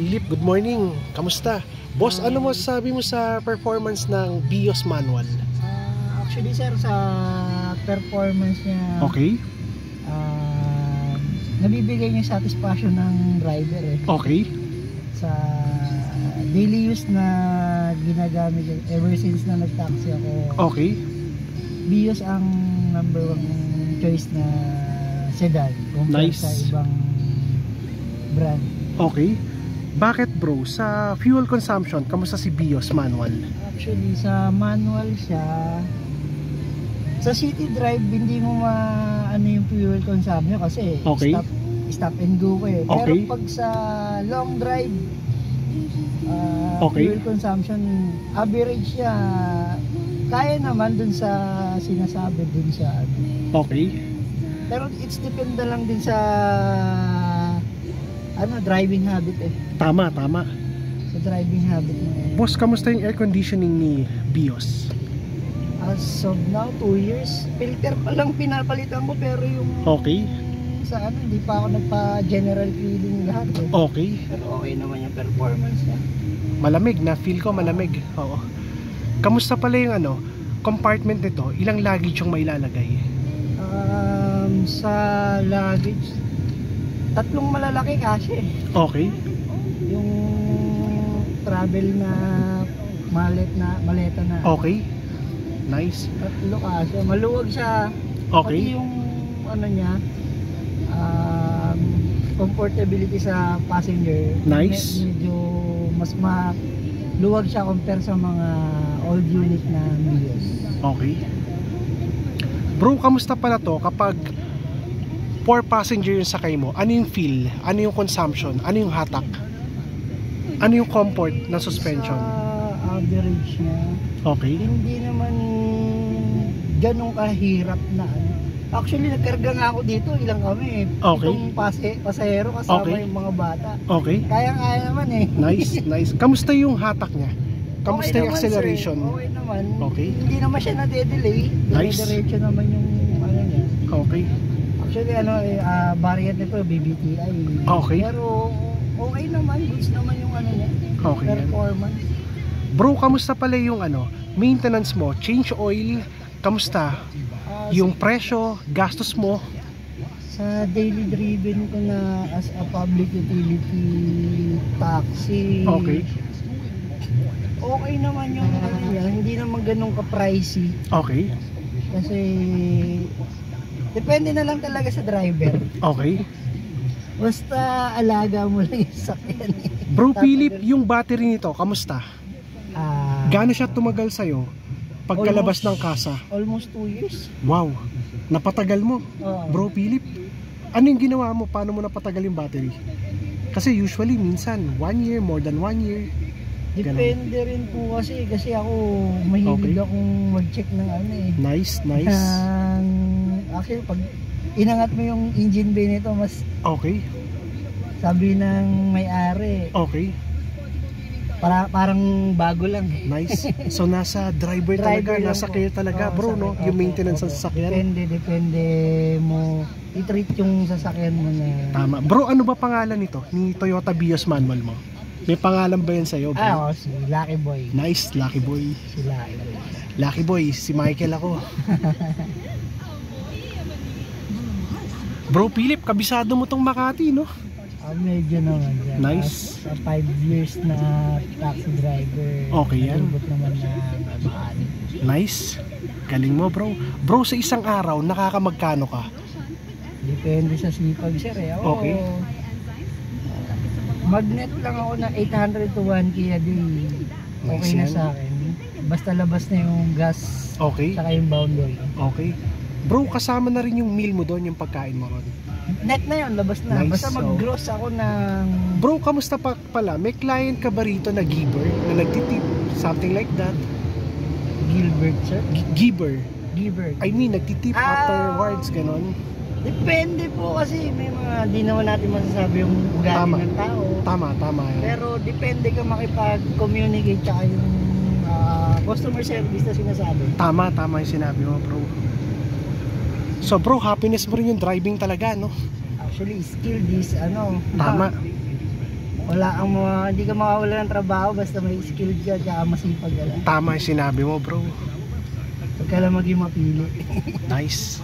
Philip, good morning. Kamusta? Boss, ano mo sabi mo sa performance ng BIOS manual? Actually sir, sa performance niya, Okay. nabibigay niya satisfaction ng driver Okay. sa daily use na ginagamit ko ever since na nag-taxi ako. Okay. BIOS ang number one choice na sedan compare Nice. sa ibang brand. Okay. Bakit bro? Sa fuel consumption, kamusta si BIOS manual? Actually sa manual siya, sa city drive hindi mo ano yung fuel consumption kasi Okay. stop and go eh. Okay. Pero pag sa long drive, Okay. fuel consumption average siya kaya naman dun sa sinasabi dun sa Okay. pero it's depende lang din sa driving habit Tama. sa driving habit mo Boss, kamusta yung air conditioning ni BIOS? as of now 2 years filter pa lang pinapalitan ko pero yung Okay. sa hindi pa ako nagpa general cleaning lahat Okay. pero okay naman yung performance niya. Malamig na, feel ko malamig. Oo. Kamusta pala yung compartment nito? Ilang luggage yung mailalagay? Sa luggage 3 malalaki kasi Okay. yung travel na maleta na Okay. Nice. 3 kasi maluwag siya. Okay. Pati yung niya comfortability sa passenger Nice. medyo mas maluwag siya compare sa mga old unit na BIOS. Okay. Bro, kamusta pala to kapag 4 passenger yung sakay mo? Ano yung feel? Ano yung consumption? Ano yung hatak? Ano yung comfort ng suspension? Sa average niya Okay. hindi naman ganun kahirap na actually nagkarga nga ako dito ilang kami Okay. itong pasahero kasama Okay. yung mga bata Okay. kaya naman Nice, nice. Kamusta yung hatak niya? Kamusta Okay yung naman, acceleration? sir. Okay naman. Okay. Hindi naman siya nade-delay. Nice. Diretso naman yung niya. Okay. Actually variant nito BBTI. Okay. Pero okay naman, goods naman yung niya. Okay yan. Performance. Bro, kamusta pala yung maintenance mo? Change oil? Kamusta? Yung presyo, gastos mo? Sa daily driven ko na as a public utility taxi. Okay. Okay naman yung niya, hindi naman ganun ka-pricey. Okay. Kasi depende na lang talaga sa driver. Okay. Basta alaga mo lang yung sakyan Bro, Philip, yung battery nito, kamusta? Gaano siya tumagal sa'yo pagkalabas ng kasa? Almost 2 years. Wow, napatagal mo. Oo. Bro, Philip, ano yung ginawa mo? Paano mo napatagal yung battery? Kasi usually, minsan, 1 year, more than 1 year. Depende rin po kasi ako mahilig Okay. akong mag-check ng Nice, nice. Actually, pag inangat mo yung engine bay nito, mas Okay, sabi ng may-ari, okay. parang bago lang. Nice. So, nasa driver talaga, lang nasa po. care talaga, Oo, bro, no? Yung maintenance ng sasakyan. Depende mo i-treat yung sasakyan mo na. Tama. Bro, ano ba pangalan nito? Ni Toyota BIOS manual mo? May pangalan ba yan sa'yo, bro? Si Lucky Boy. Nice, Lucky Boy. Si Lucky Boy. Lucky Boy, si Michael ako. Bro, Philip, kabisado mo tong Makati, no? Medyo naman yan. Nice. Sa 5 years na taxi driver. Okay yan. Nalibot naman na Makati. Nice. Galing mo, bro. Bro, sa isang araw, nakakamagkano ka? Depende sa sipag, sir. Ako, Okay. Magnet lang ako na 800 to 1K a day. Okay Nice na yan. sa akin. Basta labas na yung gas. Okay. Saka yung boundary. Okay. Bro, kasama na rin yung meal mo doon, yung pagkain mo ron. Net na yun, labas na. Nice. Basta mag-gross ako ng... Bro, kamusta pa pala? May client ka ba rito na giver? Na nagtitip? Something like that? Gilbert, sir? Giver. Gilbert. I mean, nagtitip afterwards, ganon. Depende po kasi may mga di naman natin masasabi yung ugali Tama. ng tao. Tama yan. Pero depende ka makipag-communicate tsaka yung customer service na sinasabi. Tama yung sinabi mo, bro. So bro, happiness mo rin yung driving talaga, no? Actually, skill this, Tama. Hindi ka makawala ng trabaho basta may skill ka tsaka masipag ka lang. Tama yung sinabi mo, bro. Huwag ka lang maging mapili. Nice.